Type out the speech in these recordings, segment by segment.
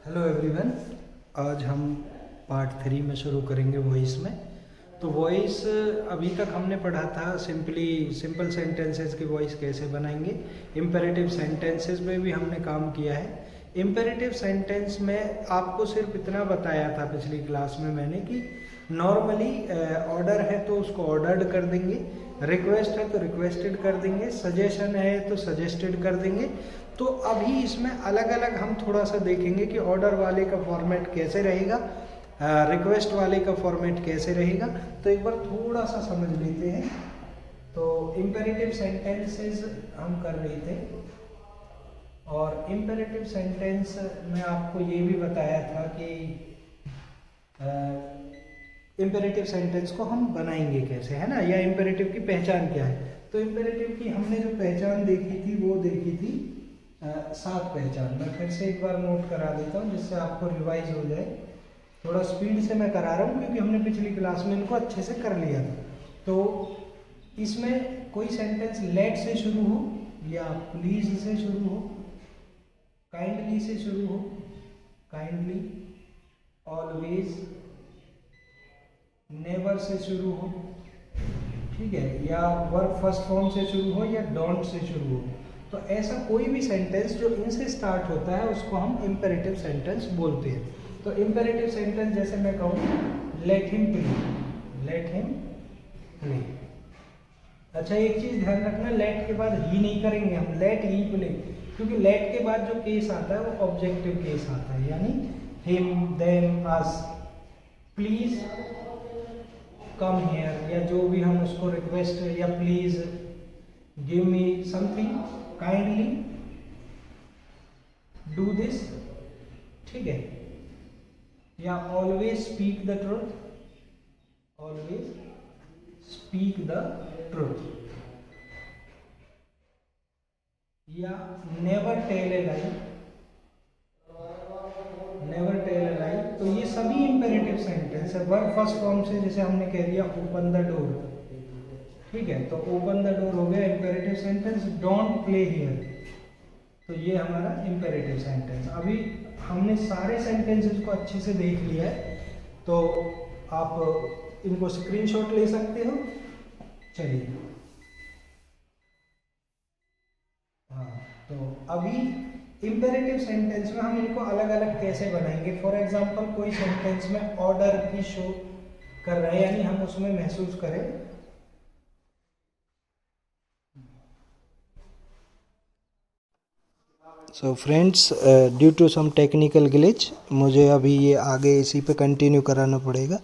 Hello everyone. आज हम part 3 में शुरू करेंगे वॉइस में। तो वॉइस अभी तक हमने पढ़ा था सिंपल सेंटेंसेस की वॉइस कैसे बनाएंगे। इम्पेरेटिव सेंटेंसेस में भी हमने काम किया है। इम्पेरेटिव सेंटेंस में आपको सिर्फ इतना बताया था पिछली क्लास में मैंने कि नॉर्मली ऑर्डर है तो उसको ऑर्डर्ड कर देंगे, रिक्वेस्ट है तो रिक्वेस्टेड कर देंगे, सजेशन है तो सजेस्टेड कर देंगे। तो अभी इसमें अलग अलग हम थोड़ा सा देखेंगे कि ऑर्डर वाले का फॉर्मेट कैसे रहेगा, रिक्वेस्ट वाले का फॉर्मेट कैसे रहेगा। तो एक बार थोड़ा सा समझ लेते हैं। तो इम्पेरेटिव सेंटेंसेस हम कर रहे थे और इम्पेरेटिव सेंटेंस में आपको ये भी बताया था कि इम्पेरेटिव सेंटेंस को हम बनाएंगे कैसे, है ना, या इम्पेरेटिव की पहचान क्या है। तो इम्पेरेटिव की हमने जो पहचान देखी थी वो देखी थी 7 पहचान। मैं फिर से एक बार नोट करा देता हूँ जिससे आपको रिवाइज हो जाए। थोड़ा स्पीड से मैं करा रहा हूँ क्योंकि हमने पिछली क्लास में इनको अच्छे से कर लिया था। तो इसमें कोई सेंटेंस लेट से शुरू हो या प्लीज से शुरू हो, काइंडली से शुरू हो, काइंडली, ऑलवेज, नेवर से शुरू हो, ठीक है, या वर्ब फर्स्ट फॉर्म से शुरू हो या डोंट से शुरू हो। तो ऐसा कोई भी सेंटेंस जो इनसे स्टार्ट होता है उसको हम इम्पेरेटिव सेंटेंस बोलते हैं। तो इम्पेरेटिव सेंटेंस जैसे मैं कहूँ let him play, let him play. अच्छा, एक चीज ध्यान रखना, लेट के बाद ही नहीं करेंगे हम, लेट ही प्ले, क्योंकि लेट के बाद जो केस आता है वो ऑब्जेक्टिव केस आता है, यानी him, them, us. Please come here, या जो भी हम उसको रिक्वेस्ट, या please give me something, kindly do this, ठीक है, या always speak the truth, always speak the truth, या never tell a lie, never tell a lie. तो ये सभी इंपेरेटिव सेंटेंस है। वर्ब फर्स्ट फॉर्म से जैसे हमने कह दिया ओपन द डोर, ठीक है, तो ओपन द डोर हो गया imperative sentence. Don't play here, तो ये हमारा इंपेरेटिव सेंटेंस। अभी हमने सारे सेंटेंसेस को अच्छे से देख लिया है, तो आप इनको स्क्रीनशॉट ले सकते हो। चलिए, हाँ, तो अभी इम्पेरेटिव सेंटेंस में हम इनको अलग अलग कैसे बनाएंगे। फॉर एग्जांपल कोई सेंटेंस में ऑर्डर की शो कर रहे हैं, यानी हम उसमें महसूस करें। So friends, due to some technical glitch मुझे अभी ये आगे इसी पे कंटिन्यू कराना पड़ेगा।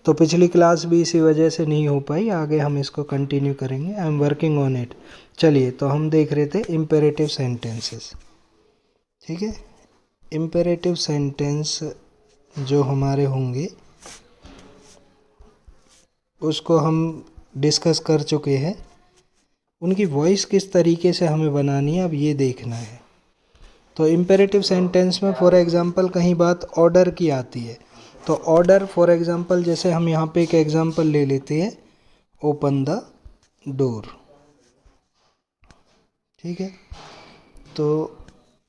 तो पिछली क्लास भी इसी वजह से नहीं हो पाई, आगे हम इसको कंटिन्यू करेंगे। I am working on it. चलिए, तो हम देख रहे थे इम्पेरेटिव सेंटेंसेस, ठीक है। इम्पेरेटिव सेंटेंस जो हमारे होंगे उसको हम डिस्कस कर चुके हैं। उनकी वॉइस किस तरीके से हमें बनानी है अब ये देखना है। तो इम्पेरेटिव सेंटेंस में फॉर एग्जांपल कहीं बात ऑर्डर की आती है, तो ऑर्डर फॉर एग्जांपल जैसे हम यहाँ पे एक एग्जांपल ले लेते हैं, ओपन द डोर, ठीक है। तो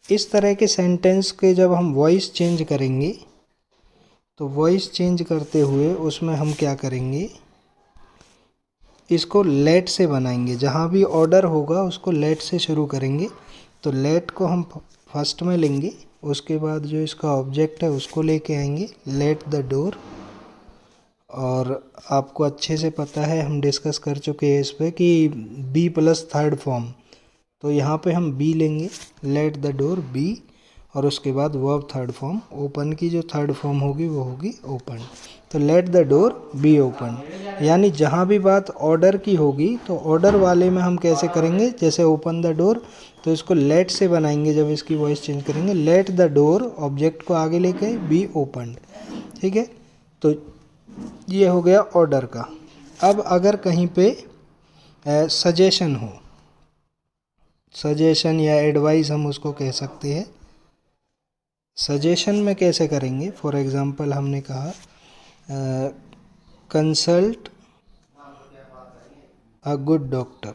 इस तरह के सेंटेंस के जब हम वॉइस चेंज करेंगे, तो वॉइस चेंज करते हुए उसमें हम क्या करेंगे, इसको लेट से बनाएंगे। जहाँ भी ऑर्डर होगा उसको लेट से शुरू करेंगे। तो लेट को हम फर्स्ट में लेंगे, उसके बाद जो इसका ऑब्जेक्ट है उसको लेके आएंगे, लेट द डोर। और आपको अच्छे से पता है, हम डिस्कस कर चुके हैं इस पर कि बी प्लस थर्ड फॉर्म, तो यहाँ पे हम बी लेंगे, लेट द डोर बी, और उसके बाद वर्ब थर्ड फॉर्म, ओपन की जो थर्ड फॉर्म होगी वो होगी ओपन। तो let the door be open, यानी जहाँ भी बात ऑर्डर की होगी तो ऑर्डर वाले में हम कैसे करेंगे, जैसे ओपन द डोर, तो इसको लेट से बनाएंगे। जब इसकी वॉइस चेंज करेंगे, लेट द डोर, ऑब्जेक्ट को आगे लेके बी ओपन, ठीक है। तो ये हो गया ऑर्डर का। अब अगर कहीं पे सजेशन हो, सजेशन या एडवाइस हम उसको कह सकते हैं। सजेशन में कैसे करेंगे, फॉर एग्जांपल हमने कहा कंसल्ट अ गुड डॉक्टर,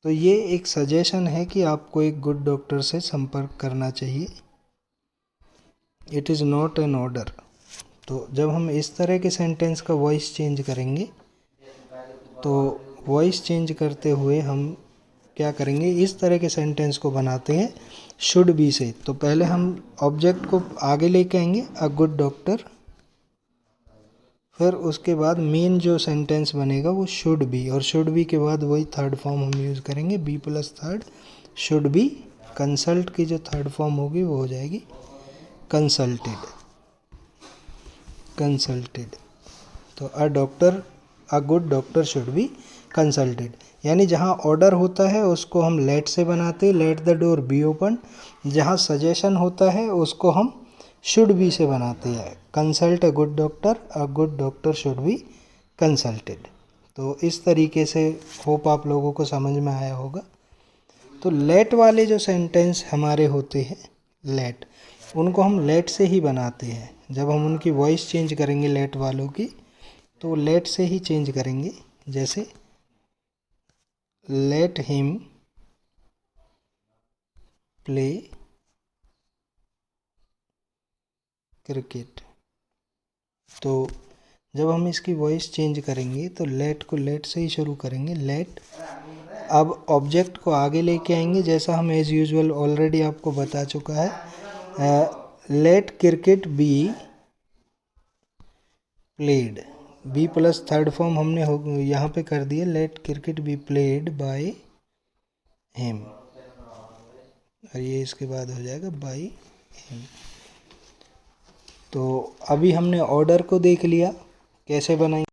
तो ये एक सजेशन है कि आपको एक गुड डॉक्टर से संपर्क करना चाहिए। It is not an order. तो जब हम इस तरह के सेंटेंस का वॉइस चेंज करेंगे, तो वॉइस चेंज करते हुए हम क्या करेंगे, इस तरह के सेंटेंस को बनाते हैं शुड बी से। तो पहले हम ऑब्जेक्ट को आगे लेके आएंगे, अ गुड डॉक्टर, फिर उसके बाद मेन जो सेंटेंस बनेगा वो शुड बी, और शुड बी के बाद वही थर्ड फॉर्म हम यूज़ करेंगे be plus third, should be. Consult की जो थर्ड फॉर्म होगी वो हो जाएगी कंसल्टेड, कंसल्टेड। तो a good doctor should be consulted. यानी जहाँ ऑर्डर होता है उसको हम लेट से बनाते हैं, let the door be open. जहाँ सजेशन होता है उसको हम शुड बी से बनाते हैं, consult a good doctor should be consulted. तो इस तरीके से होप आप लोगों को समझ में आया होगा। तो लेट वाले जो सेंटेंस हमारे होते हैं लेट, उनको हम लेट से ही बनाते हैं। जब हम उनकी वॉइस चेंज करेंगे लेट वालों की, तो लेट से ही चेंज करेंगे। जैसे लेट हिम प्ले क्रिकेट। तो जब हम इसकी वॉइस चेंज करेंगे तो लेट को लेट से ही शुरू करेंगे, लेट। अब ऑब्जेक्ट को आगे लेके आएंगे, जैसा हम एज यूजुअल ऑलरेडी आपको बता चुका है, let cricket be played. Be plus third form हमने यहाँ पे कर दिया, let cricket be played by him, और ये इसके बाद हो जाएगा बाय हिम। तो अभी हमने ऑर्डर को देख लिया कैसे बनाएंगे।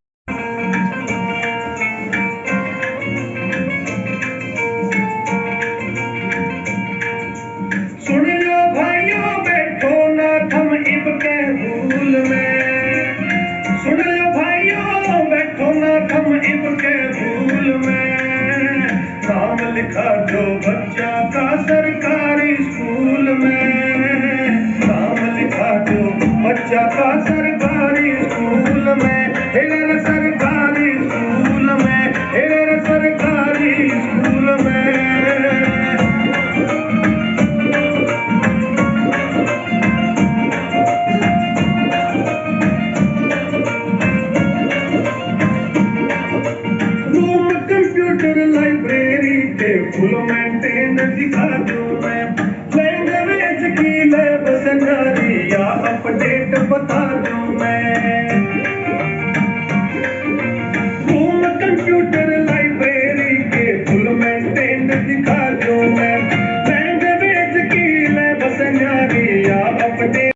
सुन लो भाइयों बैठो ना थम इब के भूल में, सुन लो भाइयों बैठो ना थम इब के भूल में, नाम लिखा जो बच्चा का सरकारी स्कूल में, नाम लिखा जो बच्चा का सरकारी स्कूल में, हेरे सरकारी स्कूल में, हेरे सरकारी स्कूल में। लाइब्रेरी के फुल मेंटेन दिखा दूं मैं, लैंग्वेज की लैब सजारी या अपडेट बता दूं मैं, होम कंप्यूटर लाइब्रेरी के फुल मेंटेन दिखा दूं मैं, लैंग्वेज की लैब सजारी या अपडेट